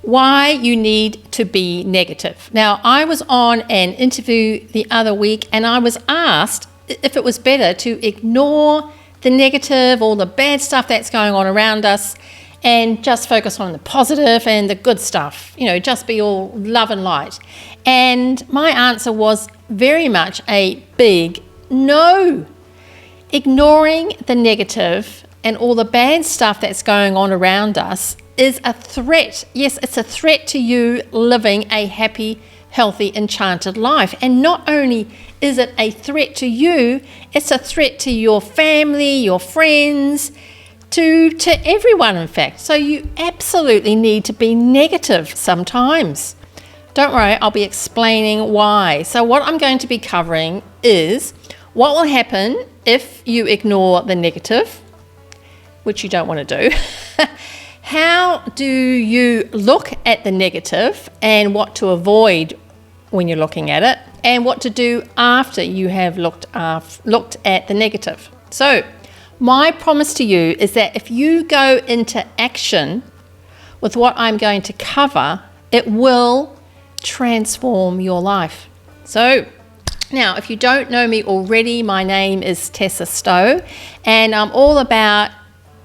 why you need to be negative. Now, I was on an interview the other week and I was asked if it was better to ignore the negative, all the bad stuff that's going on around us, and just focus on the positive and the good stuff, just be all love and light. And my answer was very much a big no. Ignoring the negative and all the bad stuff that's going on around us is a threat. Yes, it's a threat to you living a happy, healthy, enchanted life. And not only is it a threat to you, it's a threat to your family, your friends, to everyone, in fact. So you absolutely need to be negative sometimes. Don't worry, I'll be explaining why. So what I'm going to be covering is what will happen if you ignore the negative, which you don't want to do. How do you look at the negative and what to avoid when you're looking at it, and what to do after you have looked at the negative. So my promise to you is that if you go into action with what I'm going to cover, it will transform your life. So now, if you don't know me already, my name is Tessa Stowe, and I'm all about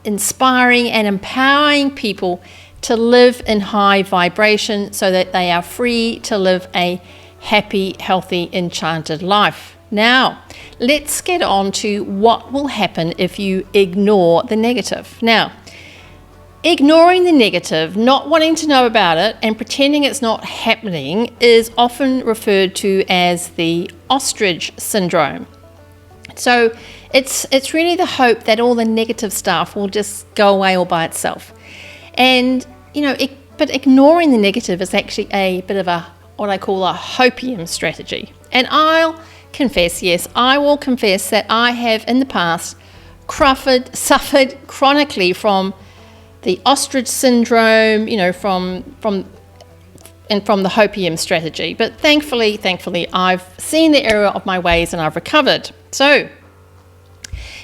inspiring and empowering people to live in high vibration so that they are free to live a happy, healthy, enchanted life. Now, let's get on to what will happen if you ignore the negative. Now, ignoring the negative, not wanting to know about it, and pretending it's not happening is often referred to as the ostrich syndrome. So it's really the hope that all the negative stuff will just go away all by itself. And, but ignoring the negative is actually a bit of what I call a hopium strategy. And I'll confess, yes, I will confess that I have in the past suffered chronically from the ostrich syndrome, from the hopium strategy. But thankfully, I've seen the error of my ways and I've recovered. So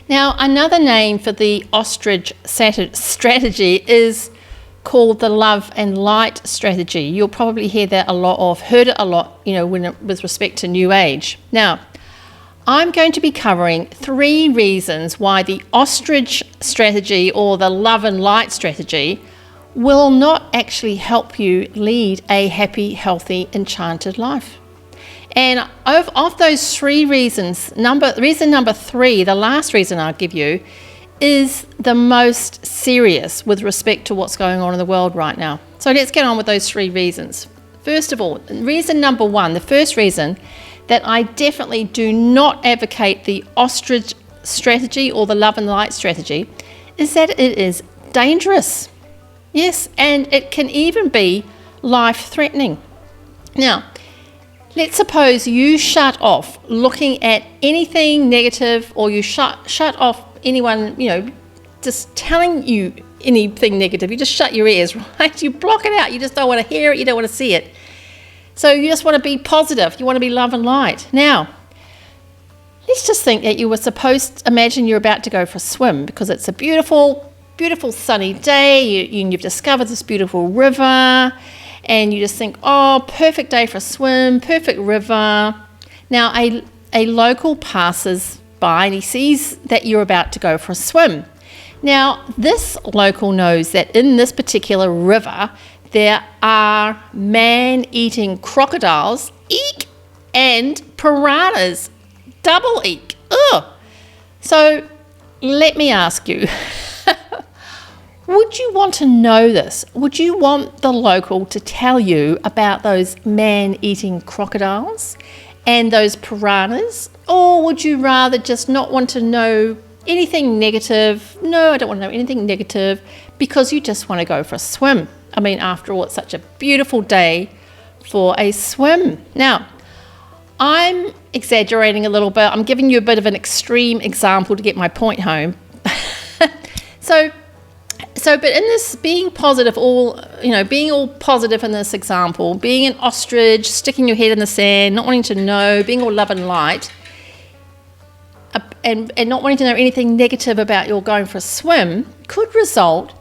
now another name for the ostrich strategy is called the love and light strategy. You'll probably heard it a lot, with respect to New Age. Now, I'm going to be covering 3 reasons why the ostrich strategy or the love and light strategy will not actually help you lead a happy, healthy, enchanted life. And of those 3 reasons, reason number 3, the last reason I'll give you, is the most serious with respect to what's going on in the world right now. So let's get on with those 3 reasons. First of all, reason number 1, the first reason that I definitely do not advocate the ostrich strategy or the love and light strategy is that it is dangerous. Yes, and it can even be life-threatening. Now, let's suppose you shut off looking at anything negative, or you shut off anyone, just telling you anything negative. You just shut your ears, right? You block it out. You just don't want to hear it. You don't want to see it. So you just want to be positive. You want to be love and light. Now, let's just think that you were imagine you're about to go for a swim because it's a beautiful, beautiful sunny day. You've discovered this beautiful river and you just think, oh, perfect day for a swim, perfect river. Now, a local passes by and he sees that you're about to go for a swim. Now, this local knows that in this particular river, there are man-eating crocodiles, eek, and piranhas, double eek. Ugh. So let me ask you, would you want to know this? Would you want the local to tell you about those man-eating crocodiles and those piranhas? Or would you rather just not want to know anything negative? No, I don't want to know anything negative because you just want to go for a swim. I mean, after all, it's such a beautiful day for a swim. Now, I'm exaggerating a little bit. I'm giving you a bit of an extreme example to get my point home. But in this being positive, being all positive in this example, being an ostrich, sticking your head in the sand, not wanting to know, being all love and light, and not wanting to know anything negative about your going for a swim could result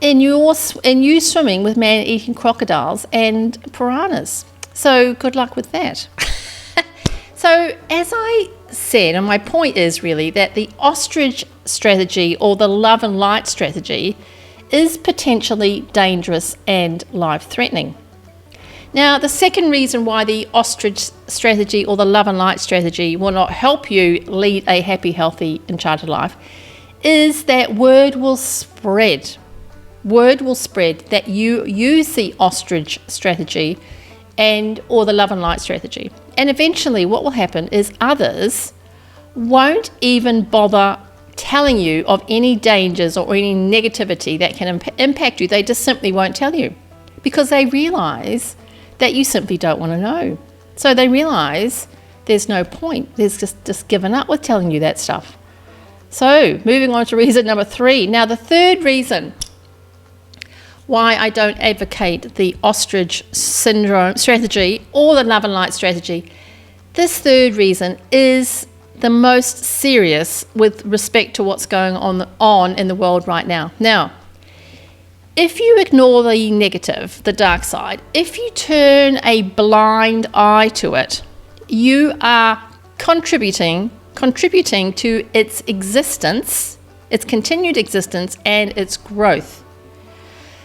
in you swimming with man-eating crocodiles and piranhas. So good luck with that. So as I said, and my point is really that the ostrich strategy or the love and light strategy is potentially dangerous and life-threatening. Now, the second reason why the ostrich strategy or the love and light strategy will not help you lead a happy, healthy, enchanted life is that word will spread. Word will spread that you use the ostrich strategy or the love and light strategy. And eventually what will happen is others won't even bother telling you of any dangers or any negativity that can impact you. They just simply won't tell you because they realize that you simply don't want to know. So they realize there's no point. There's just given up with telling you that stuff. So moving on to reason number 3. Now the third reason why I don't advocate the ostrich syndrome strategy or the love and light strategy, this third reason is the most serious with respect to what's going on in the world right now. Now, if you ignore the negative, the dark side, if you turn a blind eye to it, you are contributing to its existence, its continued existence, and its growth.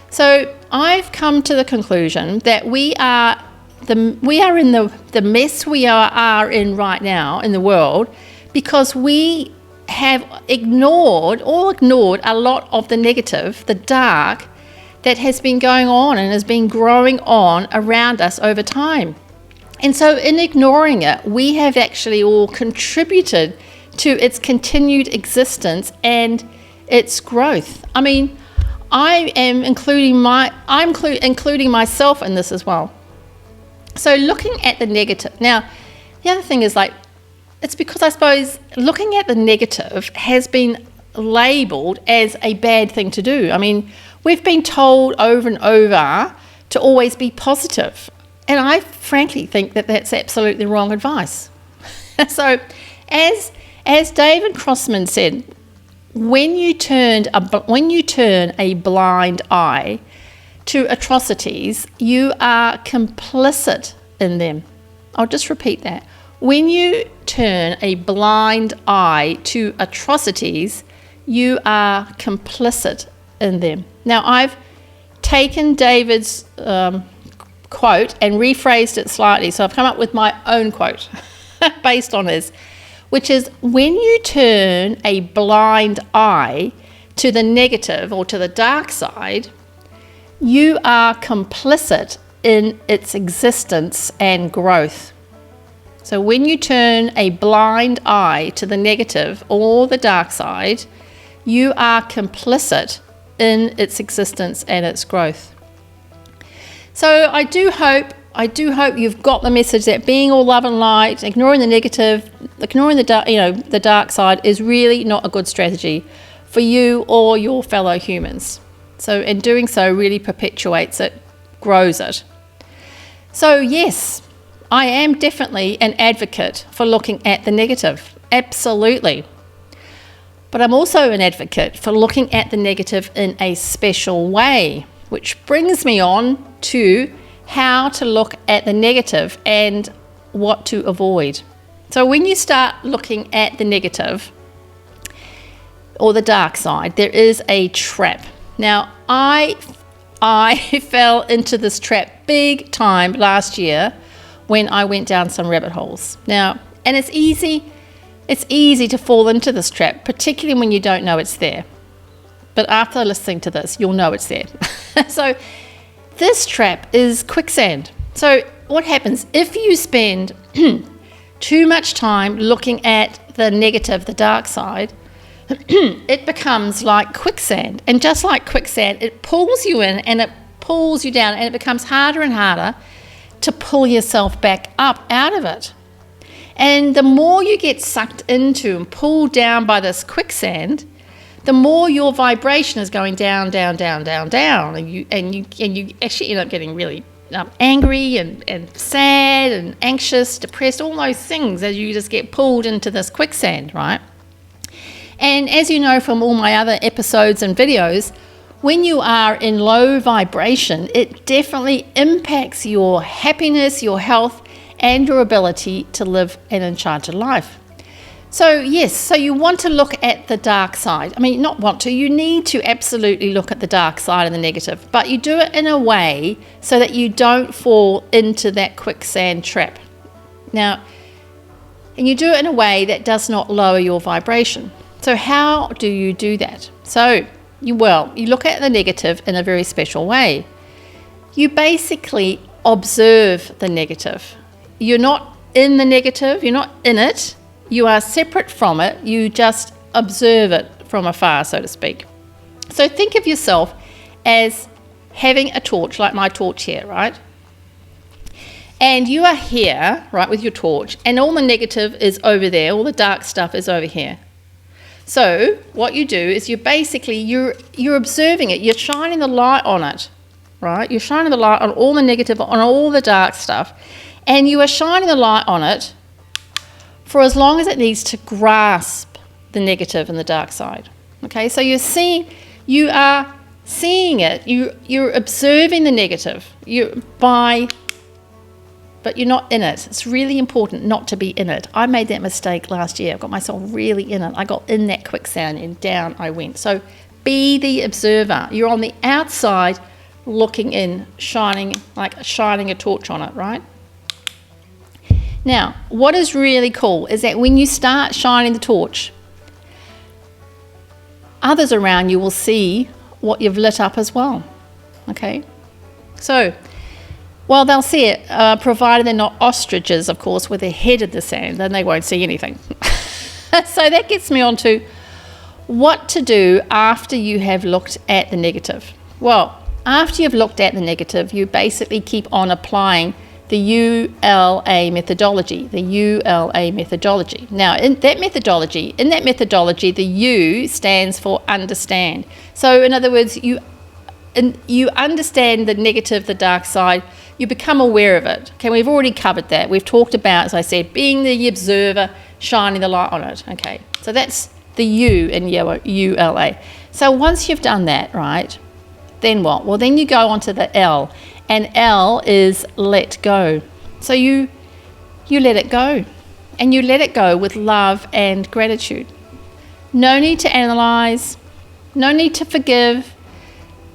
So I've come to the conclusion that we are in the mess we are in right now in the world because we have ignored a lot of the negative, the dark, that has been going on and has been growing on around us over time. And so in ignoring it, we have actually all contributed to its continued existence and its growth. I mean, I am including myself in this as well. So looking at the negative. Now, the other thing is it's because I suppose looking at the negative has been labelled as a bad thing to do. I mean, we've been told over and over to always be positive. And I frankly think that that's absolutely wrong advice. So as David Crossman said, when you turn a blind eye to atrocities, you are complicit in them. I'll just repeat that. When you turn a blind eye to atrocities, you are complicit in them. Now, I've taken David's quote and rephrased it slightly, so I've come up with my own quote based on his, which is, when you turn a blind eye to the negative or to the dark side, you are complicit in its existence and growth. So when you turn a blind eye to the negative or the dark side, you are complicit in its existence and its growth. So I do hope you've got the message that being all love and light, ignoring the negative, ignoring the dark side is really not a good strategy for you or your fellow humans. So in doing so really perpetuates it, grows it. So yes, I am definitely an advocate for looking at the negative, absolutely. But I'm also an advocate for looking at the negative in a special way, which brings me on to how to look at the negative and what to avoid. So when you start looking at the negative or the dark side, there is a trap. Now, I fell into this trap big time last year when I went down some rabbit holes. Now, and it's easy to fall into this trap, particularly when you don't know it's there. But after listening to this, you'll know it's there. So this trap is quicksand. So what happens if you spend too much time looking at the negative, the dark side, it becomes like quicksand. And just like quicksand, it pulls you in and it pulls you down, and it becomes harder and harder to pull yourself back up out of it. And the more you get sucked into and pulled down by this quicksand, the more your vibration is going down, down, down, down, down, and you actually end up getting really angry and sad and anxious, depressed, all those things as you just get pulled into this quicksand, right? And as you know from all my other episodes and videos, When you are in low vibration, it definitely impacts your happiness, your health, and your ability to live an enchanted life. So yes, so you want to look at the dark side. I mean, not want to, you need to absolutely look at the dark side and the negative, but you do it in a way so that you don't fall into that quicksand trap. Now, and you do it in a way that does not lower your vibration. So how do you do that? So, you look at the negative in a very special way. You basically observe the negative. You're not in the negative, you're not in it. You are separate from it, you just observe it from afar, so to speak. So think of yourself as having a torch, like my torch here, right? And you are here, right, with your torch, and all the negative is over there, all the dark stuff is over here. So what you do is you're observing it, you're shining the light on it, right? You're shining the light on all the negative, on all the dark stuff, and you are shining the light on it for as long as it needs to grasp the negative and the dark side. Okay, so you are seeing it, you're observing the negative, but you're not in it. It's really important not to be in it. I made that mistake last year. I got myself really in it. I got in that quicksand and down I went. So be the observer. You're on the outside looking in, shining a torch on it, right? Now, what is really cool is that when you start shining the torch, others around you will see what you've lit up as well. Okay? So, well, they'll see it, provided they're not ostriches, of course, with their head in the sand, then they won't see anything. So that gets me on to what to do after you have looked at the negative. Well, after you've looked at the negative, you basically keep on applying the ULA methodology, Now, in that methodology, the U stands for understand. So, in other words, you understand the negative, the dark side, you become aware of it. Okay, we've already covered that. We've talked about, as I said, being the observer, shining the light on it. Okay, so that's the U in ULA. So once you've done that, right, then what? Well, then you go on to the L, and L is let go. So you let it go, and you let it go with love and gratitude. No need to analyze, no need to forgive,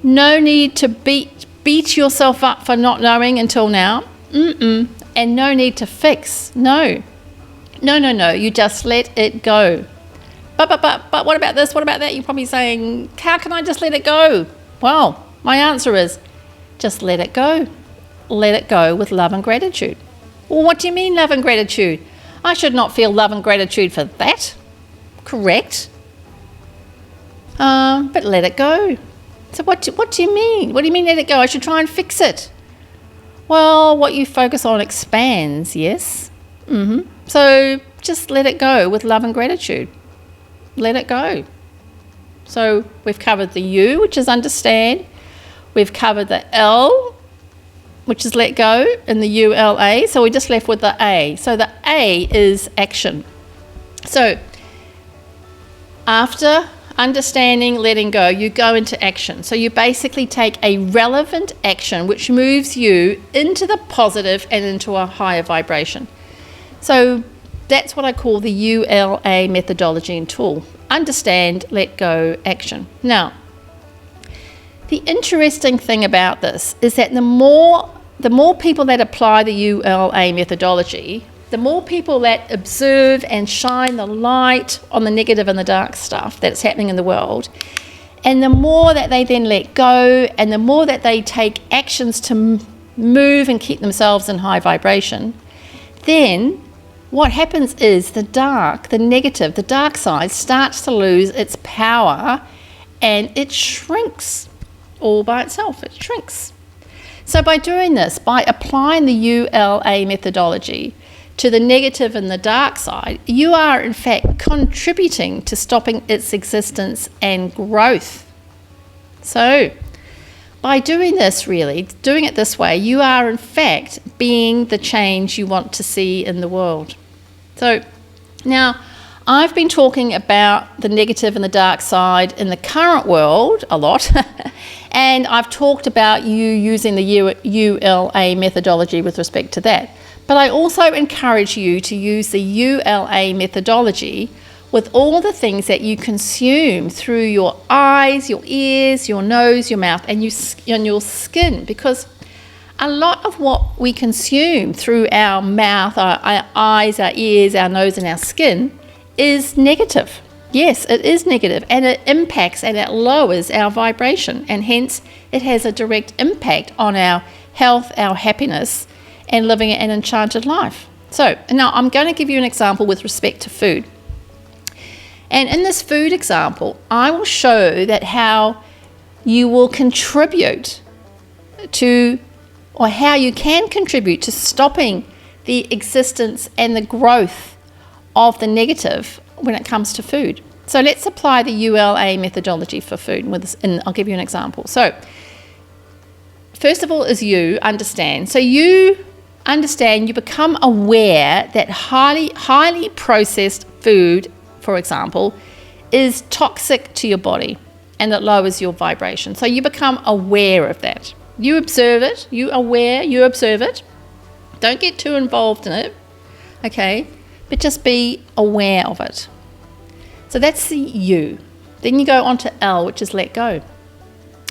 no need to beat yourself up for not knowing until now. And no need to fix. No. You just let it go. But what about this? What about that? You're probably saying, how can I just let it go? Well, my answer is just let it go. Let it go with love and gratitude. Well, what do you mean love and gratitude? I should not feel love and gratitude for that. Correct. But let it go. So what do you mean? What do you mean let it go? I should try and fix it. Well, what you focus on expands, yes? So just let it go with love and gratitude. Let it go. So we've covered the U, which is understand. We've covered the L, which is let go, and the ULA. So we're just left with the A. So the A is action. So after understanding, letting go, you go into action. So you basically take a relevant action which moves you into the positive and into a higher vibration. So that's what I call the ULA methodology and tool. Understand, let go, action. Now, the interesting thing about this is that the more people that apply the ULA methodology, the more people that observe and shine the light on the negative and the dark stuff that's happening in the world, and the more that they then let go, and the more that they take actions to move and keep themselves in high vibration, then what happens is the negative, the dark side starts to lose its power, and it shrinks all by itself. It shrinks. So by doing this, by applying the ULA methodology to the negative and the dark side, you are in fact contributing to stopping its existence and growth. So by doing this, really, doing it this way, you are in fact being the change you want to see in the world. So now, I've been talking about the negative and the dark side in the current world a lot, and I've talked about you using the ULA methodology with respect to that. But I also encourage you to use the ULA methodology with all the things that you consume through your eyes, your ears, your nose, your mouth, and your skin, because a lot of what we consume through our mouth, our eyes, our ears, our nose, and our skin is negative. Yes, it is negative, and it impacts and it lowers our vibration, and hence it has a direct impact on our health, our happiness, and living an enchanted life. So now I'm going to give you an example with respect to food. And in this food example, I will show that how you will contribute to, or how you can contribute to stopping the existence and the growth of the negative when it comes to food. So let's apply the ULA methodology for food, and I'll give you an example. So first of all is you understand. So you understand, you become aware that highly processed food, for example, is toxic to your body and it lowers your vibration. So you become aware of that. You observe it, you observe it. Don't get too involved in it, okay? But just be aware of it. So that's the U. Then you go on to L, which is let go.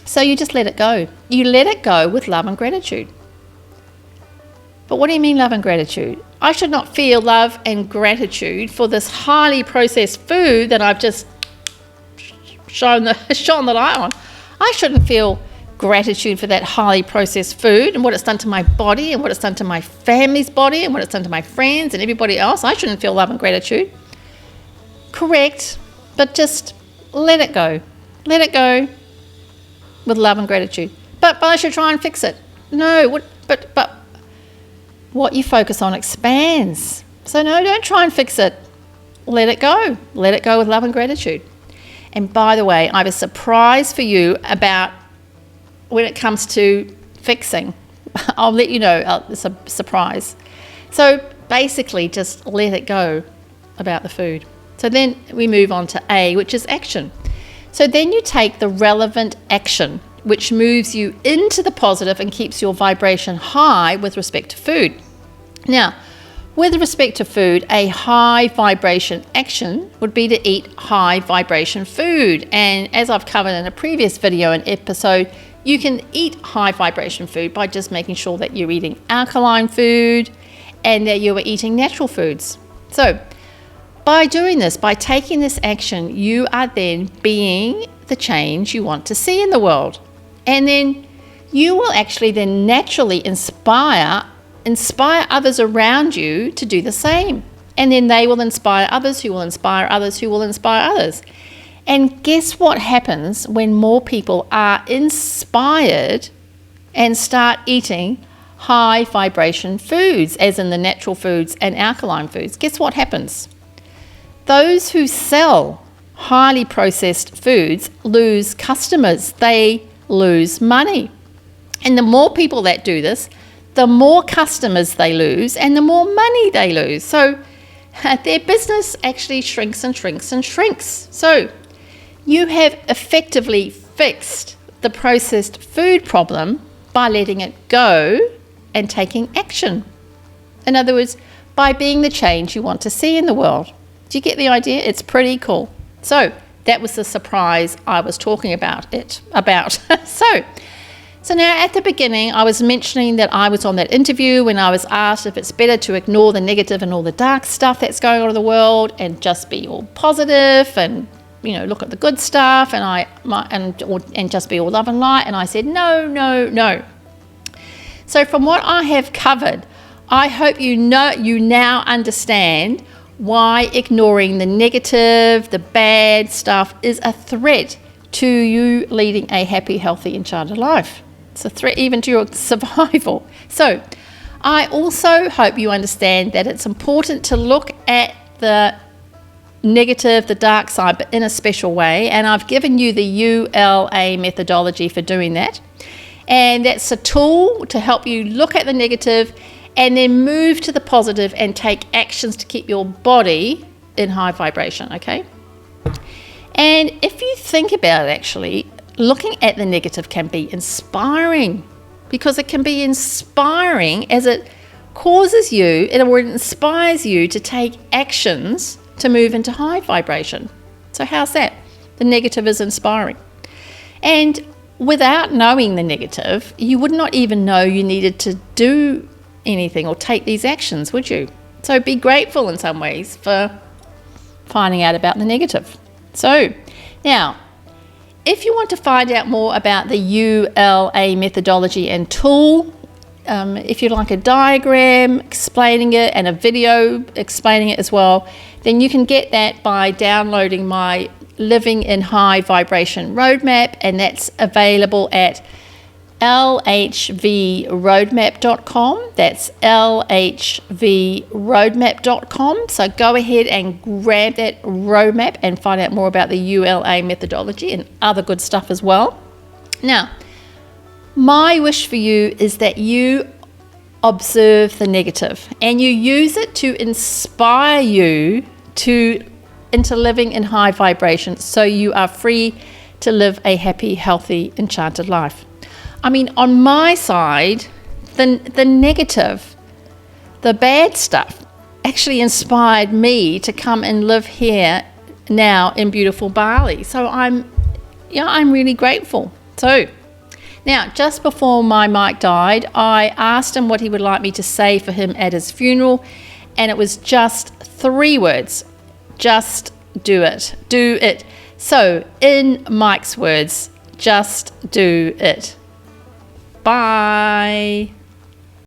So you just let it go. You let it go with love and gratitude. But what do you mean love and gratitude? I should not feel love and gratitude for this highly processed food that I've just shone the light on. I shouldn't feel gratitude for that highly processed food and what it's done to my body and what it's done to my family's body and what it's done to my friends and everybody else. I shouldn't feel love and gratitude. Correct, but just let it go. Let it go with love and gratitude. But I should try and fix it. No, but what you focus on expands. So no, don't try and fix it. Let it go. Let it go with love and gratitude. And by the way, I have a surprise for you about when it comes to fixing. I'll let you know, it's a surprise. So basically just let it go about the food. So then we move on to A, which is action. So then you take the relevant action, which moves you into the positive and keeps your vibration high with respect to food. Now, with respect to food, a high vibration action would be to eat high vibration food. And as I've covered in a previous video and episode, you can eat high vibration food by just making sure that you're eating alkaline food and that you are eating natural foods. So by doing this, by taking this action, you are then being the change you want to see in the world. And then you will actually then naturally inspire others around you to do the same. And then they will inspire others who will inspire others who will inspire others. And guess what happens when more people are inspired and start eating high vibration foods, as in the natural foods and alkaline foods? Guess what happens? Those who sell highly processed foods lose customers. They lose money. And the more people that do this, the more customers they lose and the more money they lose. So their business actually shrinks and shrinks and shrinks. So you have effectively fixed the processed food problem by letting it go and taking action. In other words, by being the change you want to see in the world. Do you get the idea? It's pretty cool. So that was the surprise I was talking about. So now at the beginning, I was mentioning that I was on that interview when I was asked if it's better to ignore the negative and all the dark stuff that's going on in the world and just be all positive and, look at the good stuff and just be all love and light. And I said, no. So from what I have covered, I hope you now understand why ignoring the negative, the bad stuff is a threat to you leading a happy, healthy, enchanted life. It's a threat even to your survival. So I also hope you understand that it's important to look at the negative, the dark side, but in a special way. And I've given you the ULA methodology for doing that. And that's a tool to help you look at the negative and then move to the positive and take actions to keep your body in high vibration, okay? And if you think about it, actually, looking at the negative can be inspiring, because it can be inspiring as it causes you, or it inspires you to take actions to move into high vibration. So how's that? The negative is inspiring. And without knowing the negative, you would not even know you needed to do anything or take these actions, would you? So be grateful in some ways for finding out about the negative. So now, if you want to find out more about the ULA methodology and tool, if you'd like a diagram explaining it and a video explaining it as well, then you can get that by downloading my Living in High Vibration Roadmap, and that's available at lhvroadmap.com. That's lhvroadmap.com. So go ahead and grab that roadmap and find out more about the ULA methodology and other good stuff as well. Now, my wish for you is that you observe the negative and you use it to inspire you into living in high vibration, so you are free to live a happy, healthy, enchanted life. I mean, on my side, the negative, the bad stuff, actually inspired me to come and live here now in beautiful Bali. So I'm really grateful. So now, just before my Mike died, I asked him what he would like me to say for him at his funeral, and it was just 3 words. Just do it. Do it. So, in Mike's words, just do it. Bye.